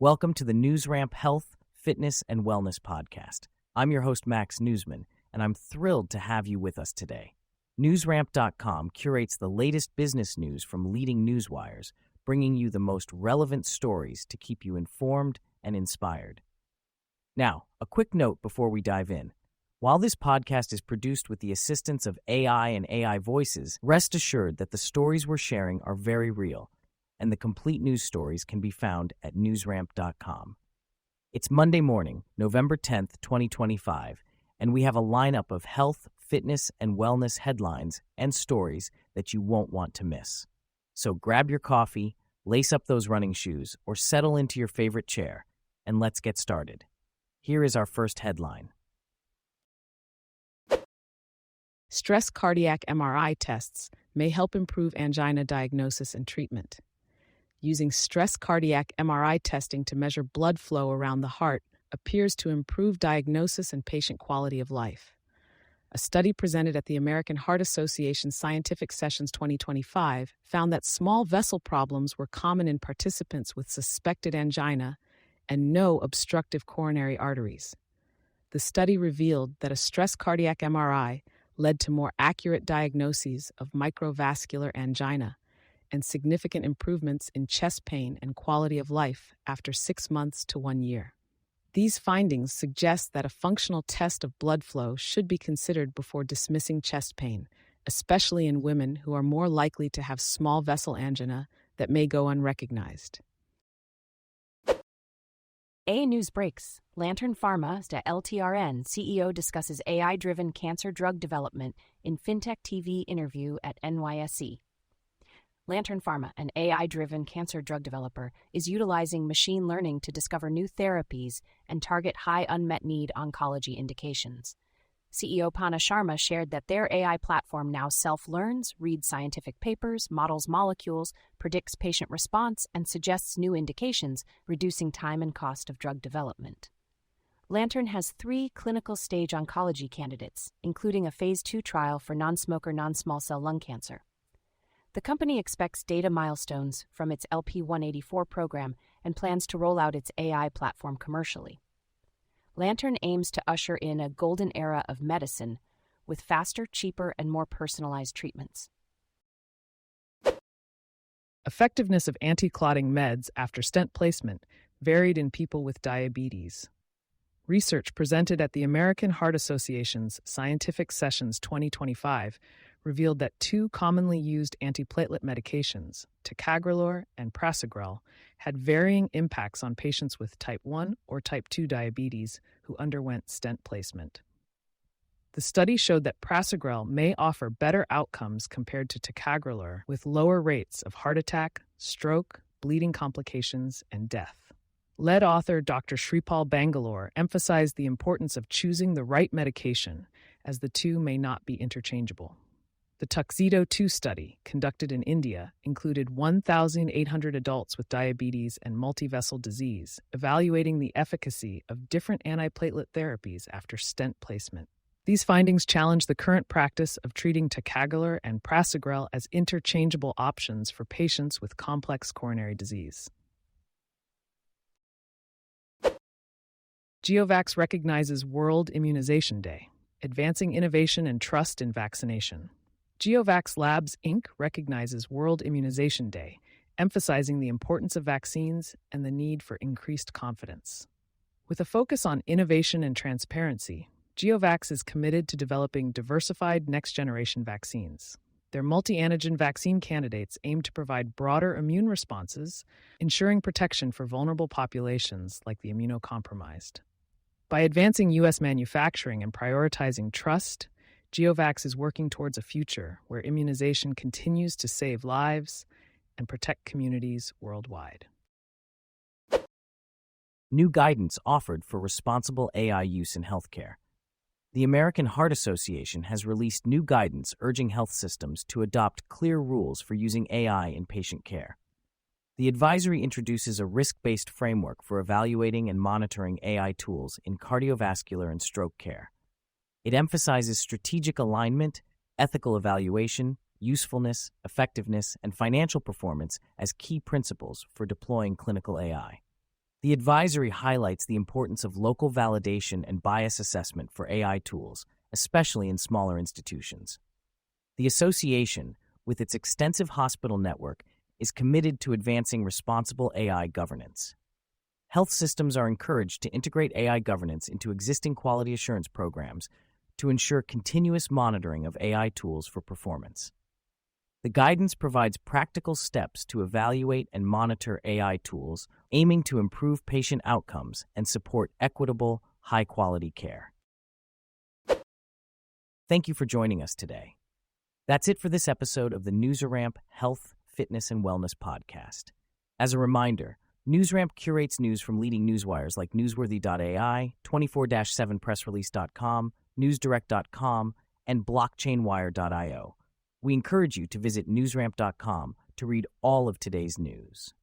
Welcome to the NewsRamp Health, Fitness, and Wellness Podcast. I'm your host, Max Newsman, and I'm thrilled to have you with us today. NewsRamp.com curates the latest business news from leading newswires, bringing you the most relevant stories to keep you informed and inspired. Now, a quick note before we dive in. While this podcast is produced with the assistance of AI and AI voices, rest assured that the stories we're sharing are very real, and the complete news stories can be found at newsramp.com. It's Monday morning, November 10th, 2025, and we have a lineup of health, fitness, and wellness headlines and stories that you won't want to miss. So grab your coffee, lace up those running shoes, or settle into your favorite chair, and let's get started. Here is our first headline. Stress cardiac MRI tests may help improve angina diagnosis and treatment. Using stress cardiac MRI testing to measure blood flow around the heart appears to improve diagnosis and patient quality of life. A study presented at the American Heart Association Scientific Sessions 2025 found that small vessel problems were common in participants with suspected angina and no obstructive coronary arteries. The study revealed that a stress cardiac MRI led to more accurate diagnoses of microvascular angina and significant improvements in chest pain and quality of life after 6 months to 1 year. These findings suggest that a functional test of blood flow should be considered before dismissing chest pain, especially in women who are more likely to have small vessel angina that may go unrecognized. A News Breaks. Lantern Pharma, LTRN, CEO discusses AI-driven cancer drug development in FinTech TV interview at NYSE. Lantern Pharma, an AI-driven cancer drug developer, is utilizing machine learning to discover new therapies and target high unmet need oncology indications. CEO Panna Sharma shared that their AI platform now self-learns, reads scientific papers, models molecules, predicts patient response, and suggests new indications, reducing time and cost of drug development. Lantern has 3 clinical-stage oncology candidates, including a Phase 2 trial for non-smoker non-small cell lung cancer. The company expects data milestones from its LP-184 program and plans to roll out its AI platform commercially. Lantern aims to usher in a golden era of medicine with faster, cheaper, and more personalized treatments. Effectiveness of anti-clotting meds after stent placement varied in people with diabetes. Research presented at the American Heart Association's Scientific Sessions 2025 revealed that 2 commonly used antiplatelet medications, ticagrelor and prasugrel, had varying impacts on patients with type 1 or type 2 diabetes who underwent stent placement. The study showed that prasugrel may offer better outcomes compared to ticagrelor, with lower rates of heart attack, stroke, bleeding complications, and death. Lead author Dr. Shripal Bangalore emphasized the importance of choosing the right medication, as the 2 may not be interchangeable. The Tuxedo 2 study, conducted in India, included 1,800 adults with diabetes and multivessel disease, evaluating the efficacy of different antiplatelet therapies after stent placement. These findings challenge the current practice of treating ticagrelor and prasugrel as interchangeable options for patients with complex coronary disease. GeoVax recognizes World Immunization Day, advancing innovation and trust in vaccination. GeoVax Labs, Inc. recognizes World Immunization Day, emphasizing the importance of vaccines and the need for increased confidence. With a focus on innovation and transparency, GeoVax is committed to developing diversified next-generation vaccines. Their multi-antigen vaccine candidates aim to provide broader immune responses, ensuring protection for vulnerable populations like the immunocompromised. By advancing U.S. manufacturing and prioritizing trust, GeoVax is working towards a future where immunization continues to save lives and protect communities worldwide. New guidance offered for responsible AI use in healthcare. The American Heart Association has released new guidance urging health systems to adopt clear rules for using AI in patient care. The advisory introduces a risk-based framework for evaluating and monitoring AI tools in cardiovascular and stroke care. It emphasizes strategic alignment, ethical evaluation, usefulness, effectiveness, and financial performance as key principles for deploying clinical AI. The advisory highlights the importance of local validation and bias assessment for AI tools, especially in smaller institutions. The association, with its extensive hospital network, is committed to advancing responsible AI governance. Health systems are encouraged to integrate AI governance into existing quality assurance programs to ensure continuous monitoring of AI tools for performance. The guidance provides practical steps to evaluate and monitor AI tools, aiming to improve patient outcomes and support equitable, high-quality care. Thank you for joining us today. That's it for this episode of the NewsRamp Health, Fitness, and Wellness podcast. As a reminder, NewsRamp curates news from leading newswires like Newsworthy.ai, 24/7pressrelease.com, NewsDirect.com, and BlockchainWire.io. We encourage you to visit newsramp.com to read all of today's news.